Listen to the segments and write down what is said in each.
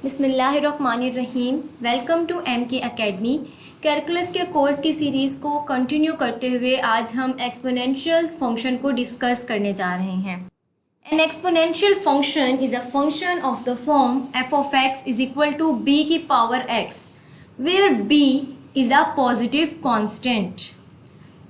बिस्मिल्लाहिर्रहमानिर्रहीम। Welcome to MK academy. Calculus के course की सीरीज़ को कंटिन्यू करते हुए आज हम एक्सपोनेंशियल्स फंक्शन को डिस्कस करने जा रहे हैं। An exponential function is a function of the form f of x is equal to b की power x where b is a positive constant.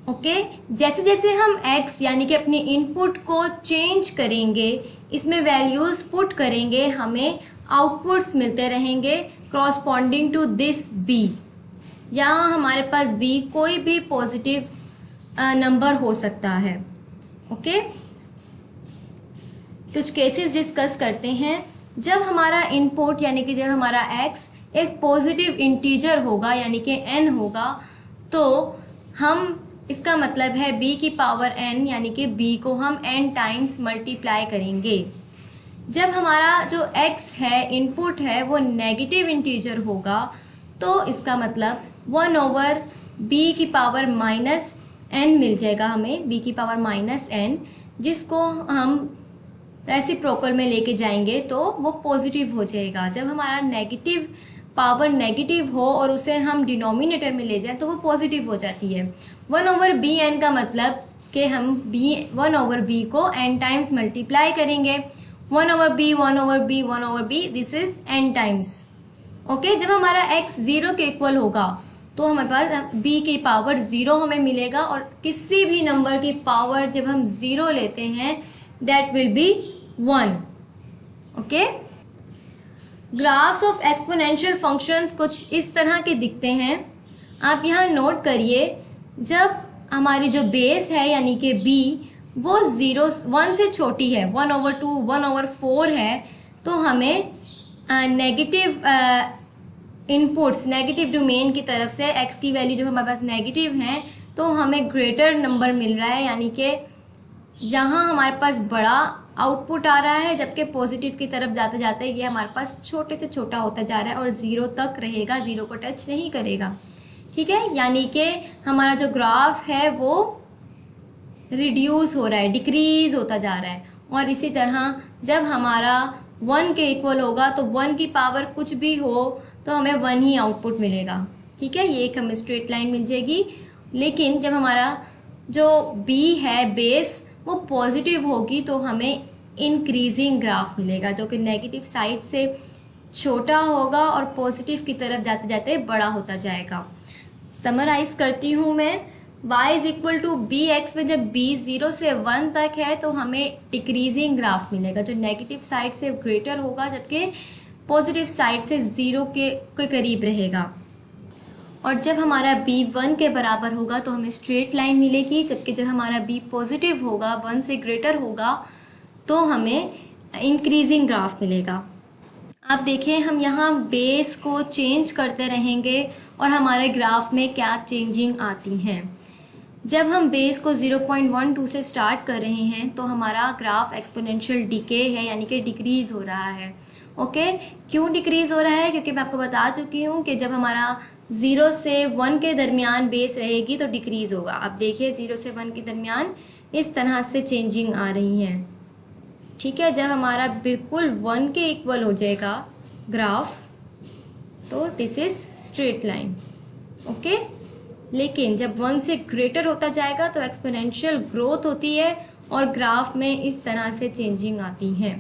Okay, जैसे जैसे हम x यानी कि अपनी इनपुट को चेंज करेंगे, इसमें वैल्यूज़ पुट करेंगे, हमें आउटपुट्स मिलते रहेंगे कॉरस्पॉन्डिंग टू दिस b। यहाँ हमारे पास b कोई भी पॉजिटिव नंबर हो सकता है। ओके, कुछ केसेस डिस्कस करते हैं। जब हमारा इनपुट यानी कि जब हमारा x एक पॉजिटिव इंटीजर होगा यानी कि n होगा, तो हम इसका मतलब है b की पावर n यानी कि b को हम n टाइम्स मल्टीप्लाई करेंगे। जब हमारा जो x है इनपुट है वो नेगेटिव इंटीजर होगा, तो इसका मतलब 1/b की पावर माइनस n मिल जाएगा हमें, b की पावर माइनस n, जिसको हम रेसिप्रोकल में लेके जाएंगे तो वो पॉजिटिव हो जाएगा। जब हमारा नेगेटिव पावर नेगेटिव हो और उसे हम डिनोमिनेटर में ले जाएं तो वो पॉजिटिव हो जाती है। 1/bn का मतलब कि हम 1/b को n टाइम्स मल्टीप्लाई करेंगे। 1/b 1/b 1/b this is n times. Okay, जब हमारा x 0 के इक्वल होगा तो हमारे पास b की पावर 0 हमें मिलेगा, और किसी भी नंबर की पावर जब हम 0 लेते हैं that will be 1। Okay, graphs of exponential functions कुछ इस तरह के दिखते हैं। आप यहाँ नोट करिए, जब हमारी जो बेस है यानी कि b वो 1 से छोटी है, 1/2 1/4 है, तो हमें नेगेटिव इनपुट्स नेगेटिव डोमेन की तरफ से x की वैल्यू जो हमारे पास नेगेटिव हैं तो हमें ग्रेटर नंबर मिल रहा है, यानी कि यहाँ हमारे पास बड़ा आउटपुट आ रहा है, जबकि पॉजिटिव की तरफ जाते जाते ये हमारे पास छोटे से छोटा होता जा रहा है और 0 तक रहेगा, 0 को टच नहीं करेगा। ठीक है, यानी कि हमारा जो ग्राफ है वो रिड्यूस हो रहा है, डिक्रीज़ होता जा रहा है। और इसी तरह जब हमारा 1 के इक्वल होगा तो 1 की पावर कुछ भी हो तो हमें 1 ही आउटपुट मिलेगा। ठीक है, ये एक हमें स्ट्रेट लाइन मिल जाएगी। लेकिन जब हमारा जो b है बेस वो पॉजिटिव होगी तो हमें इंक्रीजिंग ग्राफ मिलेगा, जो कि नेगेटिव साइड से छोटा होगा और पॉजिटिव की तरफ जाते जाते बड़ा होता जाएगा। समराइज करती हूँ मैं, y is equal to B X में जब b 0 से 1 तक है तो हमें डिक्रीजिंग ग्राफ मिलेगा, जो नेगेटिव साइड से ग्रेटर होगा जबकि पॉजिटिव साइड से 0 के करीब रहेगा। और जब हमारा b 1 के बराबर होगा तो हमें स्ट्रेट लाइन मिलेगी, जबकि जब हमारा b पॉजिटिव होगा 1 से ग्रेटर होगा तो हमें इंक्रीजिंग ग्राफ मिलेगा। आप देखें, हम यहाँ बेस को चेंज करते रहेंगे और हमारे ग्राफ में क्या चेंजिंग आती हैं। जब हम बेस को 0.12 से स्टार्ट कर रहे हैं तो हमारा ग्राफ एक्सपोनेंशियल डिके है, यानी कि डिक्रीज़ हो रहा है। ओके, क्यों डिक्रीज़ हो रहा है? क्योंकि मैं आपको बता चुकी हूँ कि जब हमारा 0 से 1 के दरमियान बेस रहेगी तो डिक्रीज़ होगा। अब देखिए 0 से 1 के दरमियान इस तरह से चेंजिंग आ रही हैं। ठीक है, जब हमारा बिल्कुल 1 के इक्वल हो जाएगा ग्राफ तो this is straight line. Okay, लेकिन जब 1 से ग्रेटर होता जाएगा तो एक्सपोनेंशियल ग्रोथ होती है और ग्राफ में इस तरह से चेंजिंग आती हैं,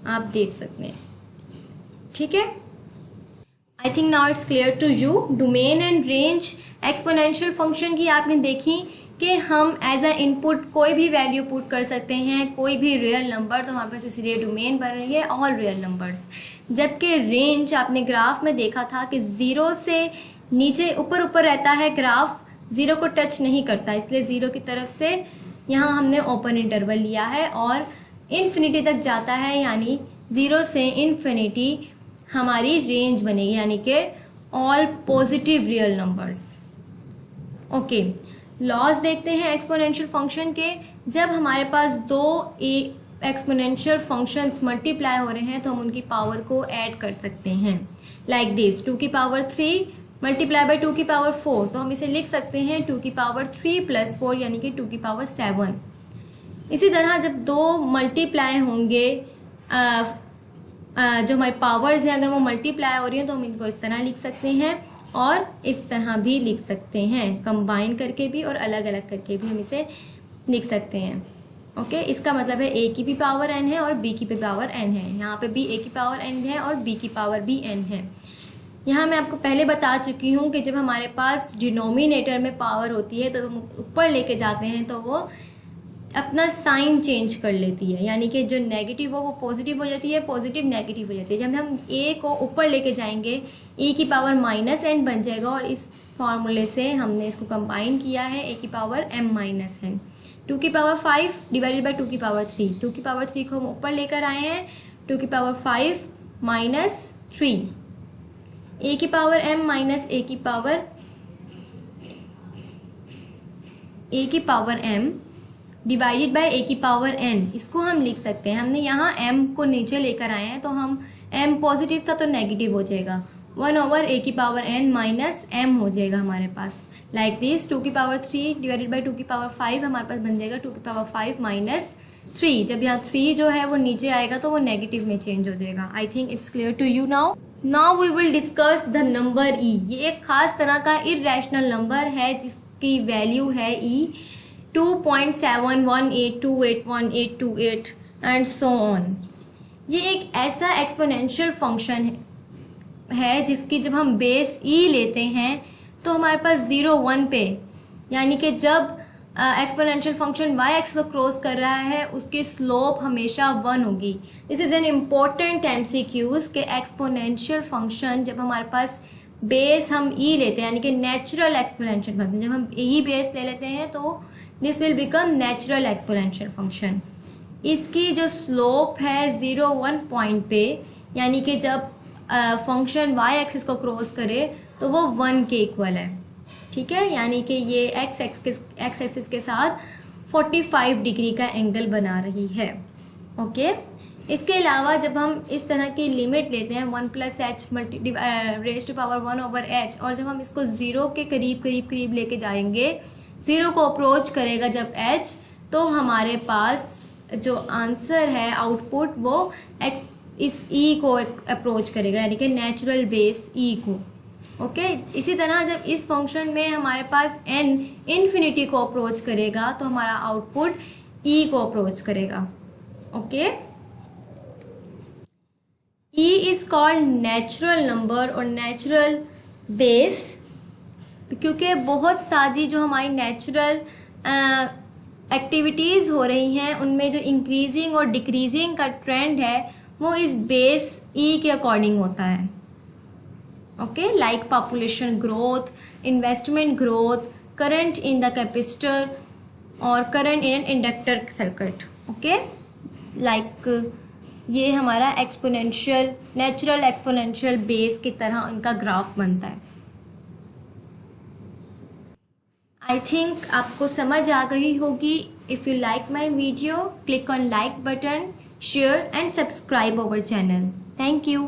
आप देख सकते हैं। ठीक है, I think now it's clear to you. Domain and range exponential function की आपने देखी कि हम एज अ इनपुट कोई भी वैल्यू पुट कर सकते हैं, कोई भी रियल नंबर, तो हमारे पास इसलिए डोमेन बन रही है ऑल रियल नंबर्स। जबकि रेंज आपने ग्राफ में देखा था कि 0 से नीचे ऊपर ऊपर रहता है ग्राफ, 0 को टच नहीं करता, इसलिए 0 की तरफ से यहाँ हमने ओपन इंटरवल लिया है और इन्फिनिटी तक जाता है, यानी 0 से इन्फिनिटी हमारी रेंज बनेगी, यानी कि all positive real numbers. Okay, laws देखते हैं एक्सपोनेंशियल फंक्शन के। जब हमारे पास दो एक्सपोनेंशियल फंक्शंस मल्टीप्लाई हो रहे हैं तो हम उनकी पावर को ऐड कर सकते हैं, लाइक दिस 2 की पावर 3 मल्टीप्लाई बाई 2 की पावर 4, तो हम इसे लिख सकते हैं 2 की पावर 3 + 4 यानी कि 2 की पावर 7। इसी तरह जब दो मल्टीप्लाई होंगे जो हमारी पावर्स हैं अगर वो मल्टीप्लाई हो रही हैं तो हम इनको इस तरह लिख सकते हैं और इस तरह भी लिख सकते हैं, कंबाइन करके भी और अलग अलग करके भी हम इसे लिख सकते हैं। ओके, इसका मतलब है a की भी पावर n है और b की भी पावर n है। यहाँ पे भी a की पावर n है और b की पावर भी n है। यहाँ मैं आपको पहले बता चुकी हूँ कि जब हमारे पास डिनोमिनेटर में पावर होती है तो हम ऊपर लेके जाते हैं तो वो अपना साइन चेंज कर लेती है, यानी कि जो नेगेटिव हो वो पॉजिटिव हो जाती है, पॉजिटिव नेगेटिव हो जाती है। जब हम a को ऊपर लेके जाएंगे e की पावर -n बन जाएगा और इस फॉर्मूले से हमने इसको कंबाइन किया है a की पावर m-n। 2 की पावर 5 डिवाइडेड बाई 2 की पावर 3, 2 की पावर 3 को हम ऊपर लेकर आए हैं, 2 की पावर 5 -3, a की पावर m माइनस a की power m divided by a की पावर n, इसको हम लिख सकते हैं। हमने यहाँ m को नीचे लेकर आए हैं तो हम m पॉजिटिव था तो नेगेटिव हो जाएगा, 1/a की पावर n माइनस m हो जाएगा हमारे पास। लाइक दिस 2 की पावर 3 डिवाइडेड बाय 2 की पावर 5 हमारे पास बन जाएगा 2 की पावर 5 -3। जब यहाँ 3 जो है वो नीचे आएगा तो वो नेगेटिव में चेंज हो जाएगा। I think it's clear to you now. Now we will discuss the number e। ये एक खास तरह का इरेशनल नंबर है जिसकी वैल्यू है e 2.718281828 एंड सो ऑन। ये एक ऐसा एक्सपोनेंशियल फंक्शन है जिसकी जब हम बेस e लेते हैं तो हमारे पास 0 1 पे, यानी कि जब एक्सपोनेंशियल फंक्शन y एक्सिस को क्रॉस कर रहा है उसकी स्लोप हमेशा 1 होगी। This is an important MCQs के एक्सपोनेंशियल फंक्शन जब हमारे पास बेस हम e लेते हैं, यानी कि नेचुरल एक्सपोनेंशियल फंक्शन जब हम e बेस ले लेते हैं तो this will become natural exponential function. इसकी जो स्लोप है 0 1 पॉइंट पे, यानी कि जब फंक्शन y एक्सिस को क्रॉस करे तो वो 1 के इक्वल है। ठीक है, यानी कि ये एक्स एक्सिस के साथ 45 डिग्री का एंगल बना रही है। ओके, इसके अलावा जब हम इस तरह की लिमिट लेते हैं 1 + h raise to power 1/h और जब हम इसको 0 के करीब लेके जाएंगे, 0 को अप्रोच करेगा जब h, तो हमारे पास जो आंसर है आउटपुट वो इस e को अप्रोच करेगा, यानी कि नेचुरल बेस e को। ओके, इसी तरह जब इस फंक्शन में हमारे पास n इन्फिनिटी को अप्रोच करेगा तो हमारा आउटपुट e को अप्रोच करेगा। Okay, e is called natural number और नेचुरल बेस क्योंकि बहुत सारी जो हमारी नेचुरल एक्टिविटीज़ हो रही हैं उनमें जो इंक्रीजिंग और डिक्रीजिंग का ट्रेंड है वो इस बेस e के अकॉर्डिंग होता है। Okay, like population growth, investment growth, current in the capacitor और current in an inductor circuit. Okay, like ये हमारा एक्सपोनेंशियल नेचुरल एक्सपोनेंशियल बेस की तरह उनका ग्राफ बनता है। आई थिंक आपको समझ आ गई होगी। If you like my video, click on like button, share and subscribe our channel. Thank you.